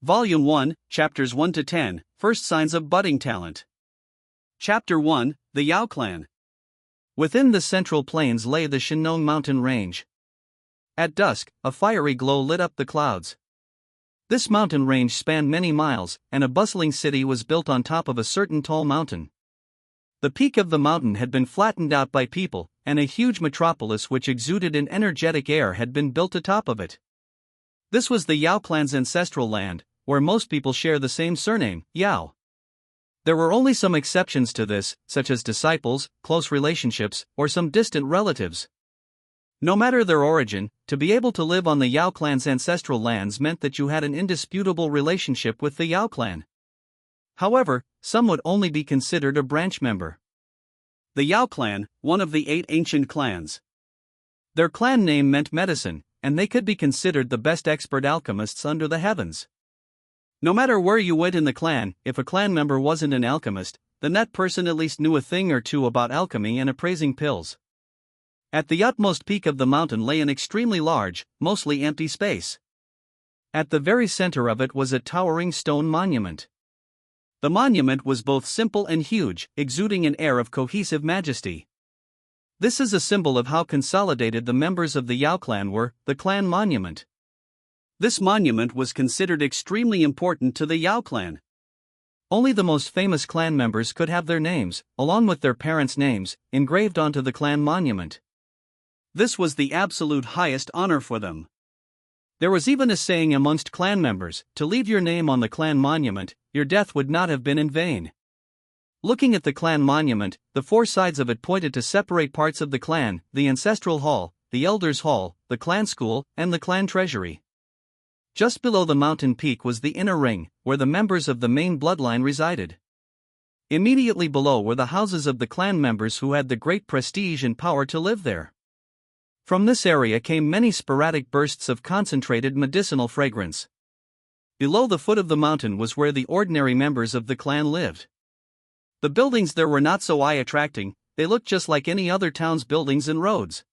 Volume 1, Chapters 1 to 10, First Signs of Budding Talent. Chapter 1, The Yao Clan. Within the central plains lay the Shennong Mountain Range. At dusk, a fiery glow lit up the clouds. This mountain range spanned many miles, and a bustling city was built on top of a certain tall mountain. The peak of the mountain had been flattened out by people, and a huge metropolis which exuded an energetic air had been built atop of it. This was the Yao Clan's ancestral land, where most people share the same surname, Yao. There were only some exceptions to this, such as disciples, close relationships, or some distant relatives. No matter their origin, to be able to live on the Yao Clan's ancestral lands meant that you had an indisputable relationship with the Yao Clan. However, some would only be considered a branch member. The Yao Clan, one of the 8 ancient clans. Their clan name meant medicine, and they could be considered the best expert alchemists under the heavens. No matter where you went in the clan, if a clan member wasn't an alchemist, then that person at least knew a thing or two about alchemy and appraising pills. At the utmost peak of the mountain lay an extremely large, mostly empty space. At the very center of it was a towering stone monument. The monument was both simple and huge, exuding an air of cohesive majesty. This is a symbol of how consolidated the members of the Yao Clan were, the clan monument. This monument was considered extremely important to the Yao Clan. Only the most famous clan members could have their names, along with their parents' names, engraved onto the clan monument. This was the absolute highest honor for them. There was even a saying amongst clan members, to leave your name on the clan monument, your death would not have been in vain. Looking at the clan monument, the 4 sides of it pointed to separate parts of the clan: the ancestral hall, the elders' hall, the clan school, and the clan treasury. Just below the mountain peak was the inner ring, where the members of the main bloodline resided. Immediately below were the houses of the clan members who had the great prestige and power to live there. From this area came many sporadic bursts of concentrated medicinal fragrance. Below the foot of the mountain was where the ordinary members of the clan lived. The buildings there were not so eye-attracting, they looked just like any other town's buildings and roads.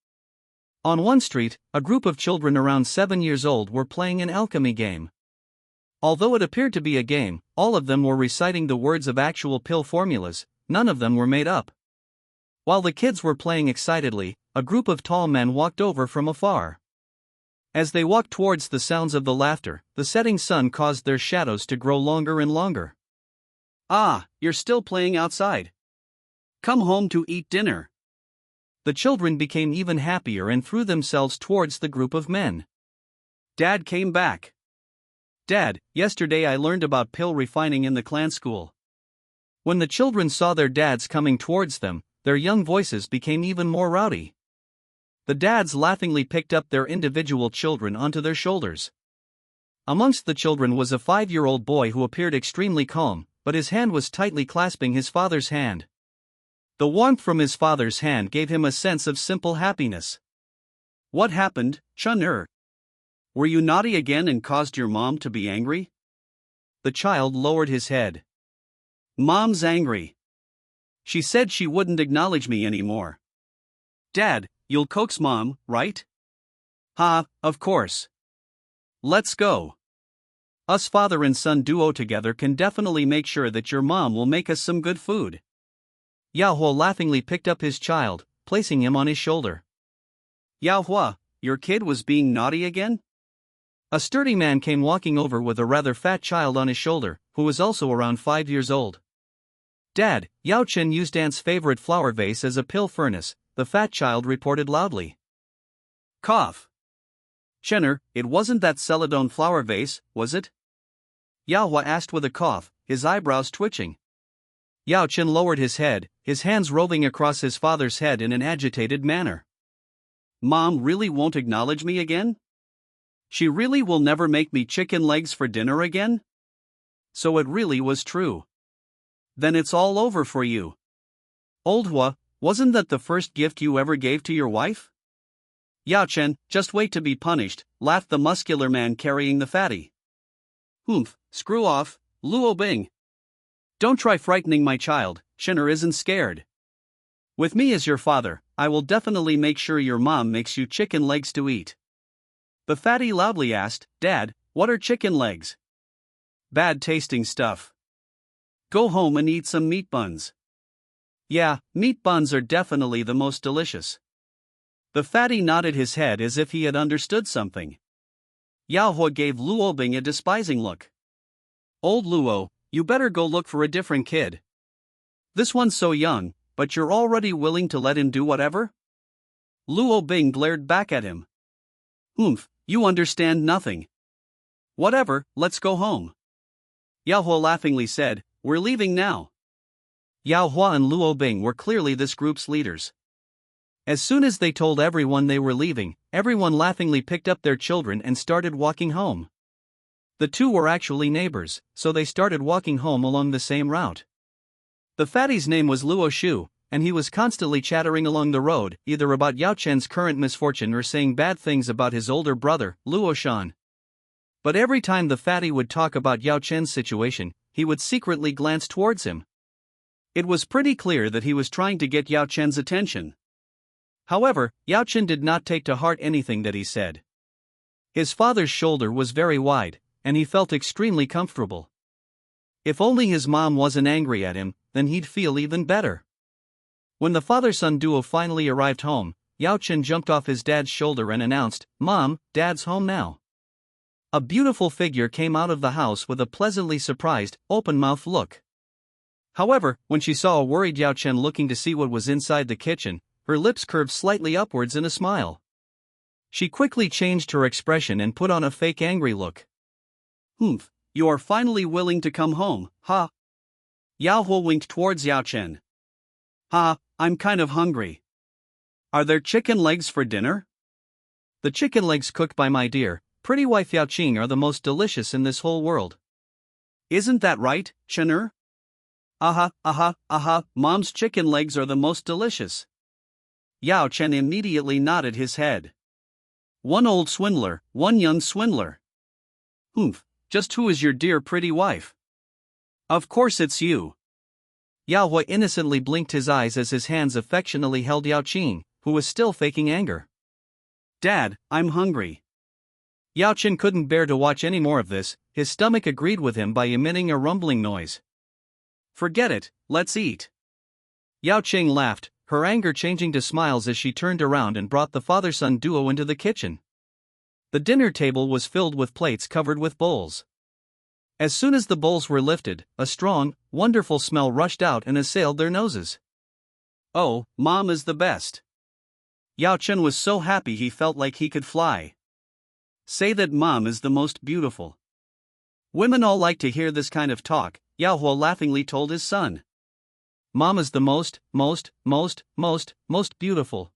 On one street, a group of children around 7 years old were playing an alchemy game. Although it appeared to be a game, all of them were reciting the words of actual pill formulas, none of them were made up. While the kids were playing excitedly, a group of tall men walked over from afar. As they walked towards the sounds of the laughter, the setting sun caused their shadows to grow longer and longer. "Ah, you're still playing outside. Come home to eat dinner." The children became even happier and threw themselves towards the group of men. "Dad came back. Dad, yesterday I learned about pill refining in the clan school." When the children saw their dads coming towards them, their young voices became even more rowdy. The dads laughingly picked up their individual children onto their shoulders. Amongst the children was a 5-year-old boy who appeared extremely calm, but his hand was tightly clasping his father's hand. The warmth from his father's hand gave him a sense of simple happiness. "What happened, Chun-er? Were you naughty again and caused your mom to be angry?" The child lowered his head. "Mom's angry. She said she wouldn't acknowledge me anymore." "Dad, you'll coax Mom, right?" "Ha, of course. Let's go. Us father and son duo together can definitely make sure that your mom will make us some good food." Yao Hua laughingly picked up his child, placing him on his shoulder. "Yao Hua, your kid was being naughty again?" A sturdy man came walking over with a rather fat child on his shoulder, who was also around 5 years old. "Dad, Yao Chen used Aunt's favorite flower vase as a pill furnace," the fat child reported loudly. Cough. "Chenner, it wasn't that celadone flower vase, was it?" Yao Hua asked with a cough, his eyebrows twitching. Yao Chen lowered his head, his hands roving across his father's head in an agitated manner. "Mom really won't acknowledge me again? She really will never make me chicken legs for dinner again? So it really was true. Then it's all over for you. Old Hua, wasn't that the first gift you ever gave to your wife?" "Yao Chen, just wait to be punished," laughed the muscular man carrying the fatty. "Humph, screw off, Luo Bing. Don't try frightening my child, Chenner isn't scared. With me as your father, I will definitely make sure your mom makes you chicken legs to eat." The fatty loudly asked, "Dad, what are chicken legs?" Bad tasting stuff. Go home and eat some meat buns. Yeah, meat buns are definitely the most delicious. The fatty nodded his head as if he had understood something. Yao Hui gave Luo Bing a despising look. Old Luo, you better go look for a different kid. This one's so young, but you're already willing to let him do whatever? Luo Bing glared back at him. You understand nothing. Whatever, let's go home. Yao Hui laughingly said, we're leaving now. Yao Hui and Luo Bing were clearly this group's leaders. As soon as they told everyone they were leaving, everyone laughingly picked up their children and started walking home. The two were actually neighbors, so they started walking home along the same route. The fatty's name was Luo Shu, and he was constantly chattering along the road, either about Yao Chen's current misfortune or saying bad things about his older brother, Luo Shan. But every time the fatty would talk about Yao Chen's situation, he would secretly glance towards him. It was pretty clear that he was trying to get Yao Chen's attention. However, Yao Chen did not take to heart anything that he said. His father's shoulder was very wide, and he felt extremely comfortable. If only his mom wasn't angry at him, then he'd feel even better. When the father-son duo finally arrived home, Yao Chen jumped off his dad's shoulder and announced, "Mom, Dad's home now." A beautiful figure came out of the house with a pleasantly surprised, open-mouthed look. However, when she saw a worried Yao Chen looking to see what was inside the kitchen, her lips curved slightly upwards in a smile. She quickly changed her expression and put on a fake angry look. You are finally willing to come home, huh? Yao Hui winked towards Yao Chen. I'm kind of hungry. Are there chicken legs for dinner? The chicken legs cooked by my dear, pretty wife Yao Qing are the most delicious in this whole world. Isn't that right, Chener? Mom's chicken legs are the most delicious. Yao Chen immediately nodded his head. One old swindler, one young swindler. Just who is your dear pretty wife? Of course it's you. Yao Hui innocently blinked his eyes as his hands affectionately held Yao Qing, who was still faking anger. Dad, I'm hungry. Yao Chen couldn't bear to watch any more of this, his stomach agreed with him by emitting a rumbling noise. Forget it, let's eat. Yao Qing laughed, her anger changing to smiles as she turned around and brought the father-son duo into the kitchen. The dinner table was filled with plates covered with bowls. As soon as the bowls were lifted, a strong, wonderful smell rushed out and assailed their noses. Oh, Mom is the best. Yao Chen was so happy he felt like he could fly. Say that Mom is the most beautiful. Women all like to hear this kind of talk, Yao Hui laughingly told his son. Mom is the most beautiful.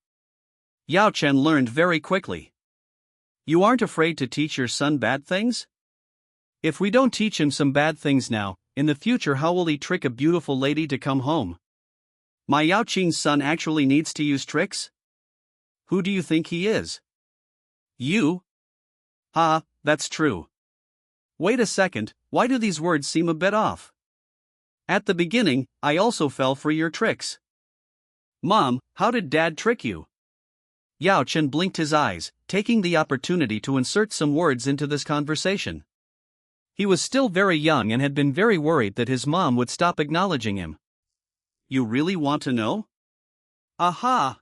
Yao Chen learned very quickly. You aren't afraid to teach your son bad things? If we don't teach him some bad things now, in the future how will he trick a beautiful lady to come home? My Yao Qing's son actually needs to use tricks? Who do you think he is? You? That's true. Wait a second, why do these words seem a bit off? At the beginning, I also fell for your tricks. Mom, how did Dad trick you? Yao Chen blinked his eyes, taking the opportunity to insert some words into this conversation. He was still very young and had been very worried that his mom would stop acknowledging him. You really want to know? Aha!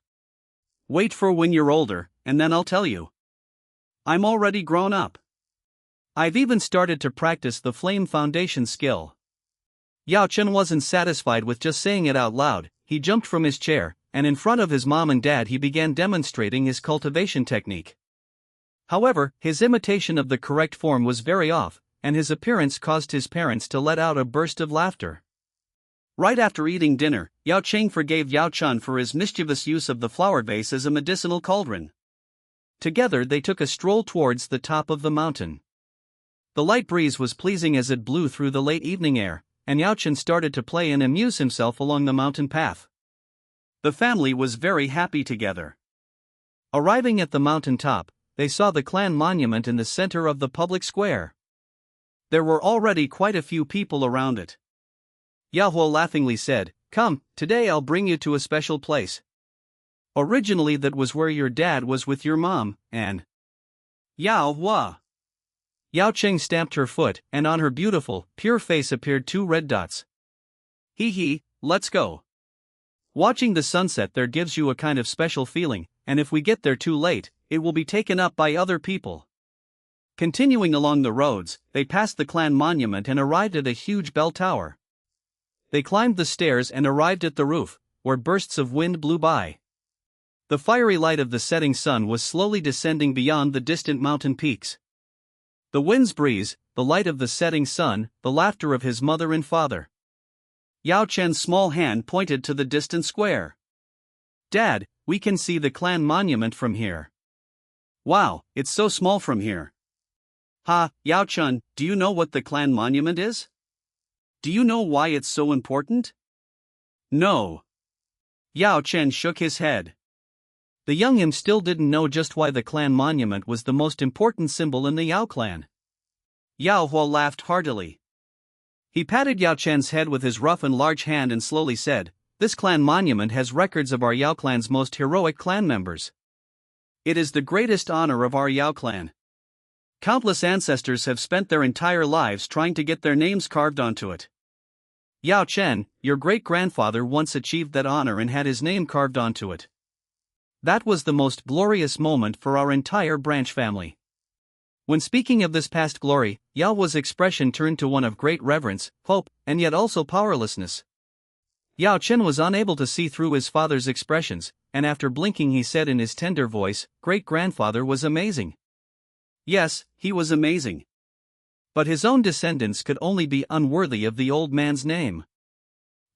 Wait for when you're older, and then I'll tell you. I'm already grown up. I've even started to practice the flame foundation skill. Yao Chen wasn't satisfied with just saying it out loud, he jumped from his chair, and in front of his mom and dad he began demonstrating his cultivation technique. However, his imitation of the correct form was very off, and his appearance caused his parents to let out a burst of laughter. Right after eating dinner, Yao Cheng forgave Yao Chen for his mischievous use of the flower vase as a medicinal cauldron. Together they took a stroll towards the top of the mountain. The light breeze was pleasing as it blew through the late evening air, and Yao Chen started to play and amuse himself along the mountain path. The family was very happy together. Arriving at the mountain top, they saw the clan monument in the center of the public square. There were already quite a few people around it. Yao Hui laughingly said, "Come, today I'll bring you to a special place. Originally that was where your dad was with your mom, and..." Yao Hui. Yao Chen stamped her foot, and on her beautiful, pure face appeared 2 red dots. Hee hee, let's go. Watching the sunset there gives you a kind of special feeling, and if we get there too late, it will be taken up by other people. Continuing along the roads, they passed the clan monument and arrived at a huge bell tower. They climbed the stairs and arrived at the roof, where bursts of wind blew by. The fiery light of the setting sun was slowly descending beyond the distant mountain peaks. The wind's breeze, the light of the setting sun, the laughter of his mother and father. Yao Chen's small hand pointed to the distant square. Dad, we can see the clan monument from here. Wow, it's so small from here. Ha, Yao Chen, do you know what the clan monument is? Do you know why it's so important? No. Yao Chen shook his head. The young him still didn't know just why the clan monument was the most important symbol in the Yao clan. Yao Hua laughed heartily. He patted Yao Chen's head with his rough and large hand and slowly said, "This clan monument has records of our Yao clan's most heroic clan members. It is the greatest honor of our Yao clan. Countless ancestors have spent their entire lives trying to get their names carved onto it. Yao Chen, your great-grandfather once achieved that honor and had his name carved onto it. That was the most glorious moment for our entire branch family." When speaking of this past glory, Yao Hua's expression turned to one of great reverence, hope, and yet also powerlessness. Yao Chen was unable to see through his father's expressions, and after blinking he said in his tender voice, "Great-grandfather was amazing." Yes, he was amazing. But his own descendants could only be unworthy of the old man's name.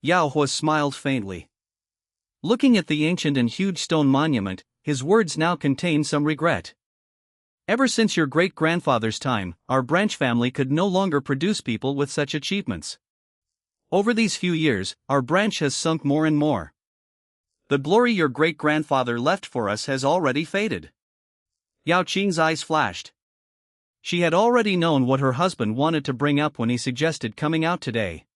Yao Hua smiled faintly. Looking at the ancient and huge stone monument, his words now contained some regret. Ever since your great-grandfather's time, our branch family could no longer produce people with such achievements. Over these few years, our branch has sunk more and more. The glory your great-grandfather left for us has already faded. Yao Qing's eyes flashed. She had already known what her husband wanted to bring up when he suggested coming out today.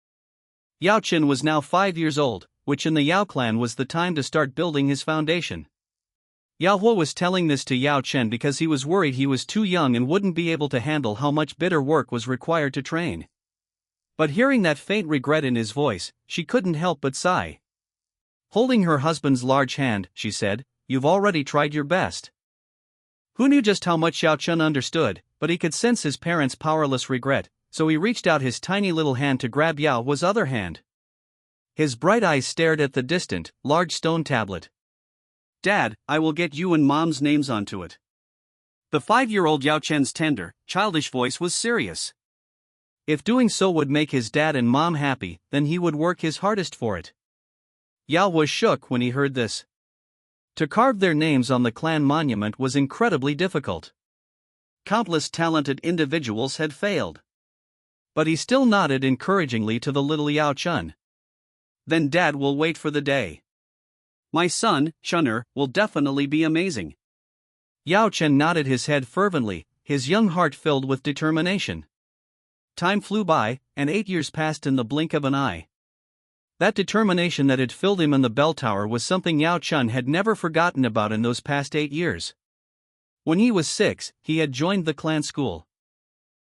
Yao Chen was now 5 years old, which in the Yao clan was the time to start building his foundation. Yao Hua was telling this to Yao Chen because he was worried he was too young and wouldn't be able to handle how much bitter work was required to train. But hearing that faint regret in his voice, she couldn't help but sigh. Holding her husband's large hand, she said, "You've already tried your best." Who knew just how much Yao Chen understood, but he could sense his parents' powerless regret, so he reached out his tiny little hand to grab Yao Hua's other hand. His bright eyes stared at the distant, large stone tablet. "Dad, I will get you and Mom's names onto it." The 5-year-old Yao Chen's tender, childish voice was serious. If doing so would make his dad and mom happy, then he would work his hardest for it. Yao was shook when he heard this. To carve their names on the clan monument was incredibly difficult. Countless talented individuals had failed. But he still nodded encouragingly to the little Yao Chen. "Then Dad will wait for the day. My son, Shunner, will definitely be amazing." Yao Chen nodded his head fervently, his young heart filled with determination. Time flew by, and 8 years passed in the blink of an eye. That determination that had filled him in the bell tower was something Yao Chen had never forgotten about in those past 8 years. When he was 6, he had joined the clan school.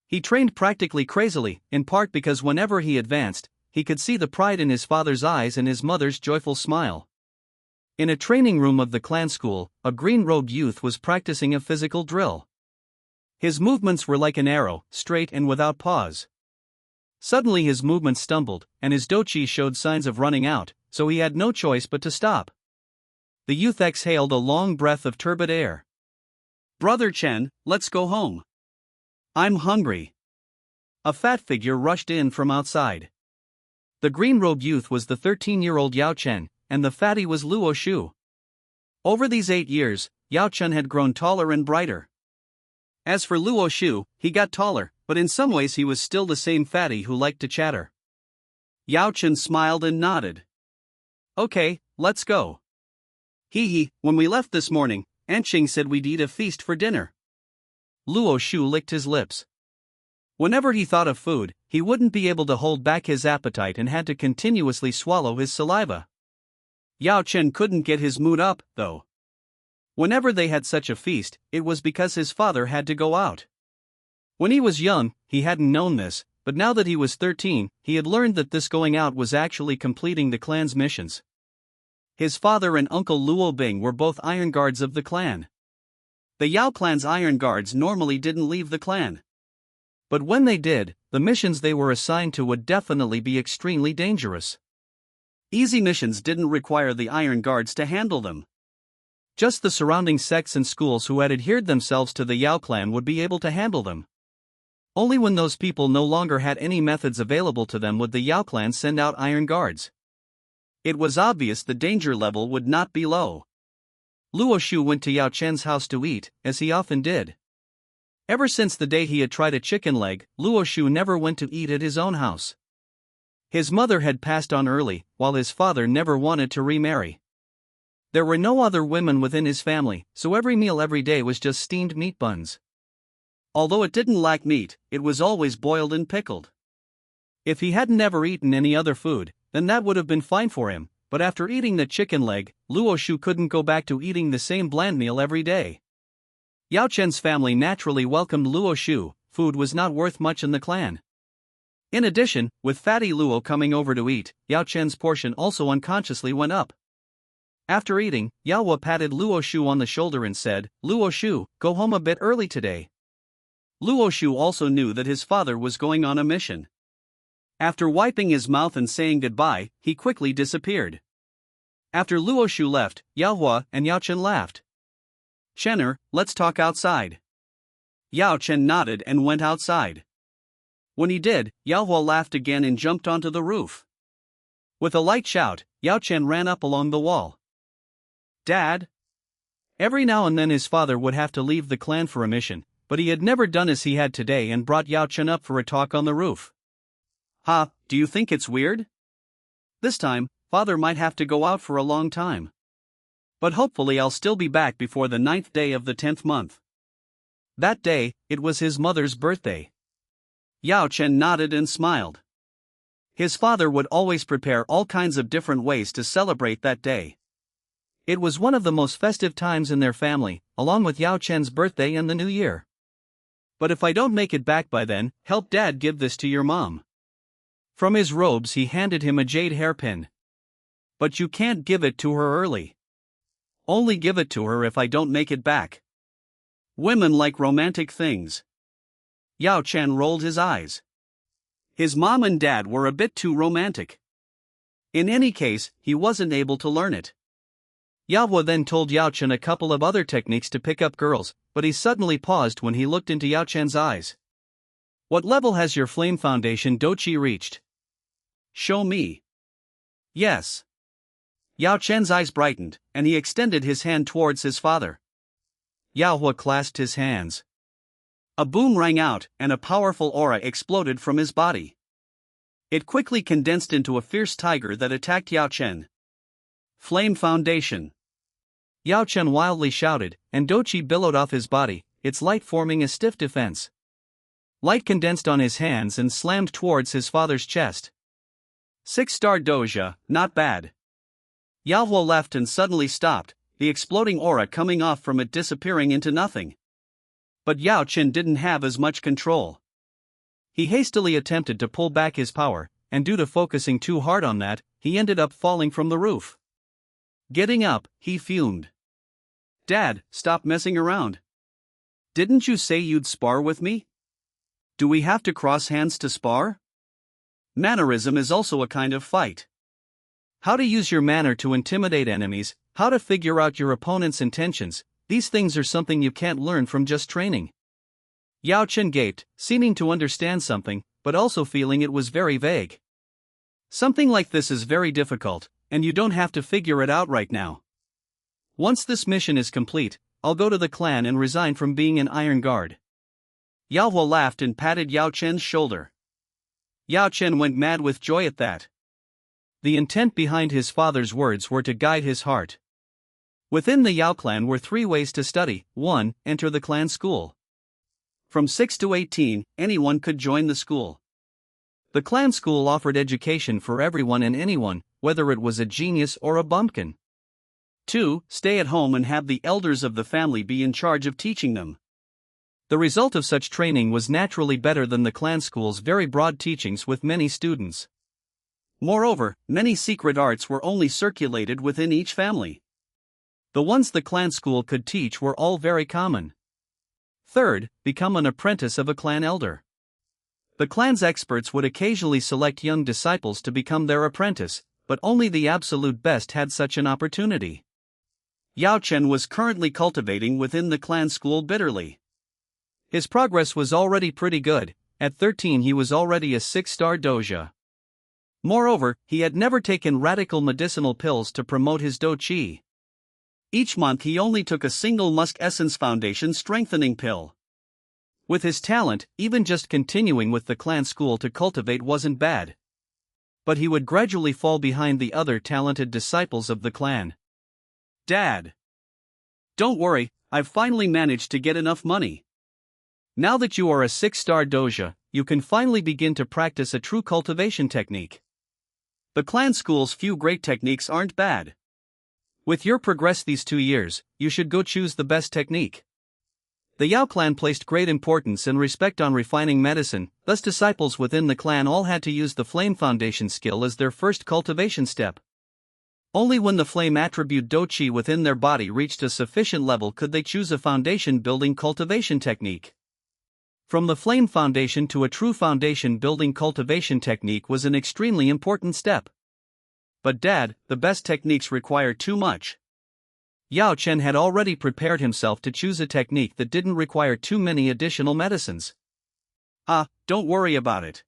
He trained practically crazily, in part because whenever he advanced, he could see the pride in his father's eyes and his mother's joyful smile. In a training room of the clan school, a green-robed youth was practicing a physical drill. His movements were like an arrow, straight and without pause. Suddenly his movements stumbled, and his dochi showed signs of running out, so he had no choice but to stop. The youth exhaled a long breath of turbid air. "Brother Chen, let's go home. I'm hungry." A fat figure rushed in from outside. The green-robed youth was the 13-year-old Yao Chen, and the fatty was Luo Shu. Over these 8 years, Yao Chen had grown taller and brighter. As for Luo Shu, he got taller, but in some ways he was still the same fatty who liked to chatter. Yao Chen smiled and nodded. "Okay, let's go." "Hee, when we left this morning, Aunt Qing said we'd eat a feast for dinner." Luo Shu licked his lips. Whenever he thought of food, he wouldn't be able to hold back his appetite and had to continuously swallow his saliva. Yao Chen couldn't get his mood up, though. Whenever they had such a feast, it was because his father had to go out. When he was young, he hadn't known this, but now that he was 13, he had learned that this going out was actually completing the clan's missions. His father and uncle Luo Bing were both iron guards of the clan. The Yao clan's iron guards normally didn't leave the clan. But when they did, the missions they were assigned to would definitely be extremely dangerous. Easy missions didn't require the iron guards to handle them. Just the surrounding sects and schools who had adhered themselves to the Yao clan would be able to handle them. Only when those people no longer had any methods available to them would the Yao clan send out iron guards. It was obvious the danger level would not be low. Luo Shu went to Yao Chen's house to eat, as he often did. Ever since the day he had tried a chicken leg, Luo Shu never went to eat at his own house. His mother had passed on early, while his father never wanted to remarry. There were no other women within his family, so every meal every day was just steamed meat buns. Although it didn't lack meat, it was always boiled and pickled. If he hadn't ever eaten any other food, then that would have been fine for him, but after eating the chicken leg, Luo Shu couldn't go back to eating the same bland meal every day. Yao Chen's family naturally welcomed Luo Shu. Food was not worth much in the clan. In addition, with fatty Luo coming over to eat, Yao Chen's portion also unconsciously went up. After eating, Yao patted Luo Shu on the shoulder and said, "Luo Shu, go home a bit early today." Luo Shu also knew that his father was going on a mission. After wiping his mouth and saying goodbye, he quickly disappeared. After Luo Shu left, Yao Hua and Yao Chen laughed. "Chenner, let's talk outside." Yao Chen nodded and went outside. When he did, Yao Hua laughed again and jumped onto the roof. With a light shout, Yao Chen ran up along the wall. "Dad?" Every now and then his father would have to leave the clan for a mission, but he had never done as he had today and brought Yao Chen up for a talk on the roof. Do you think it's weird? This time, father might have to go out for a long time. But hopefully I'll still be back before the 9th day of the 10th month. That day, it was his mother's birthday. Yao Chen nodded and smiled. His father would always prepare all kinds of different ways to celebrate that day. It was one of the most festive times in their family, along with Yao Chen's birthday and the New Year. "But if I don't make it back by then, help Dad give this to your mom." From his robes he handed him a jade hairpin. "But you can't give it to her early. Only give it to her if I don't make it back. Women like romantic things." Yao Chen rolled his eyes. His mom and dad were a bit too romantic. In any case, he wasn't able to learn it. Yao Hua then told Yao Chen a couple of other techniques to pick up girls, but he suddenly paused when he looked into Yao Chen's eyes. "What level has your flame foundation Douqi reached? Show me." "Yes." Yao Chen's eyes brightened, and he extended his hand towards his father. Yao Hua clasped his hands. A boom rang out, and a powerful aura exploded from his body. It quickly condensed into a fierce tiger that attacked Yao Chen. "Flame foundation!" Yao Chen wildly shouted, and Douqi billowed off his body, its light forming a stiff defense. Light condensed on his hands and slammed towards his father's chest. 6-star doja, not bad. Yao Hua left and suddenly stopped, the exploding aura coming off from it disappearing into nothing. But Yao Chen didn't have as much control. He hastily attempted to pull back his power, and due to focusing too hard on that, he ended up falling from the roof. Getting up, he fumed. "Dad, stop messing around. Didn't you say you'd spar with me? Do we have to cross hands to spar? Mannerism is also a kind of fight. How to use your manner to intimidate enemies, how to figure out your opponent's intentions, these things are something you can't learn from just training." Yao Chen gaped, seeming to understand something, but also feeling it was very vague. "Something like this is very difficult, and you don't have to figure it out right now. Once this mission is complete, I'll go to the clan and resign from being an iron guard." Yao Hua laughed and patted Yao Chen's shoulder. Yao Chen went mad with joy at that. The intent behind his father's words were to guide his heart. Within the Yao clan were 3 ways to study. 1. Enter the clan school. From 6 to 18, anyone could join the school. The clan school offered education for everyone and anyone, whether it was a genius or a bumpkin. 2. Stay at home and have the elders of the family be in charge of teaching them. The result of such training was naturally better than the clan school's very broad teachings with many students. Moreover, many secret arts were only circulated within each family. The ones the clan school could teach were all very common. Third, become an apprentice of a clan elder. The clan's experts would occasionally select young disciples to become their apprentice, but only the absolute best had such an opportunity. Yao Chen was currently cultivating within the clan school bitterly. His progress was already pretty good. At 13 he was already a 6-star doja. Moreover, he had never taken radical medicinal pills to promote his do qi. Each month he only took a single musk essence foundation strengthening pill. With his talent, even just continuing with the clan school to cultivate wasn't bad. But he would gradually fall behind the other talented disciples of the clan. Dad! Don't worry, I've finally managed to get enough money. Now that you are a 6-star doja, you can finally begin to practice a true cultivation technique. The clan school's few great techniques aren't bad. With your progress these 2 years, you should go choose the best technique. The Yao clan placed great importance and respect on refining medicine, thus disciples within the clan all had to use the flame foundation skill as their first cultivation step. Only when the flame attribute do qi within their body reached a sufficient level could they choose a foundation building cultivation technique. From the flame foundation to a true foundation building cultivation technique was an extremely important step. But Dad, the best techniques require too much. Yao Chen had already prepared himself to choose a technique that didn't require too many additional medicines. Don't worry about it.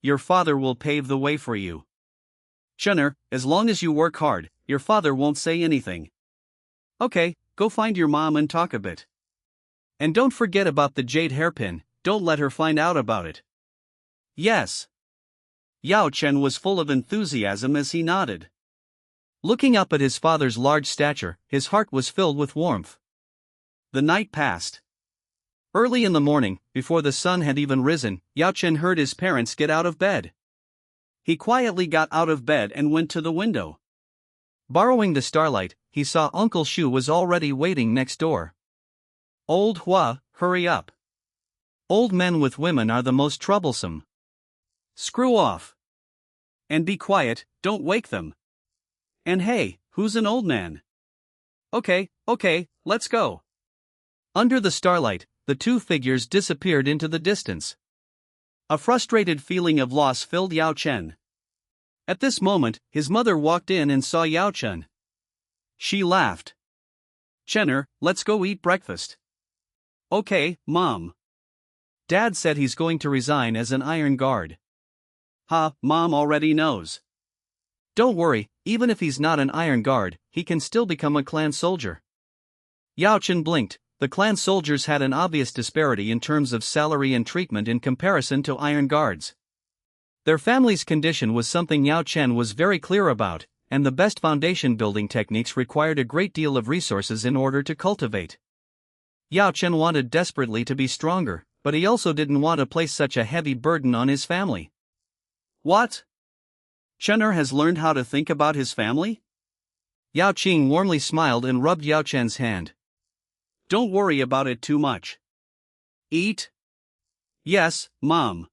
Your father will pave the way for you. Chenner, as long as you work hard, your father won't say anything. Okay, go find your mom and talk a bit. And don't forget about the jade hairpin, don't let her find out about it. Yes. Yao Chen was full of enthusiasm as he nodded. Looking up at his father's large stature, his heart was filled with warmth. The night passed. Early in the morning, before the sun had even risen, Yao Chen heard his parents get out of bed. He quietly got out of bed and went to the window. Borrowing the starlight, he saw Uncle Shu was already waiting next door. Old Hua, hurry up. Old men with women are the most troublesome. Screw off. And be quiet, don't wake them. And hey, who's an old man? Okay, let's go. Under the starlight, the two figures disappeared into the distance. A frustrated feeling of loss filled Yao Chen. At this moment, his mother walked in and saw Yao Chen. She laughed. Chenner, let's go eat breakfast. Okay, Mom. Dad said he's going to resign as an iron guard. Mom already knows. Don't worry, even if he's not an iron guard, he can still become a clan soldier. Yao Chen blinked. The clan soldiers had an obvious disparity in terms of salary and treatment in comparison to iron guards. Their family's condition was something Yao Chen was very clear about, and the best foundation building techniques required a great deal of resources in order to cultivate. Yao Chen wanted desperately to be stronger, but he also didn't want to place such a heavy burden on his family. What? Chenner has learned how to think about his family? Yao Qing warmly smiled and rubbed Yao Chen's hand. Don't worry about it too much. Eat? Yes, Mom.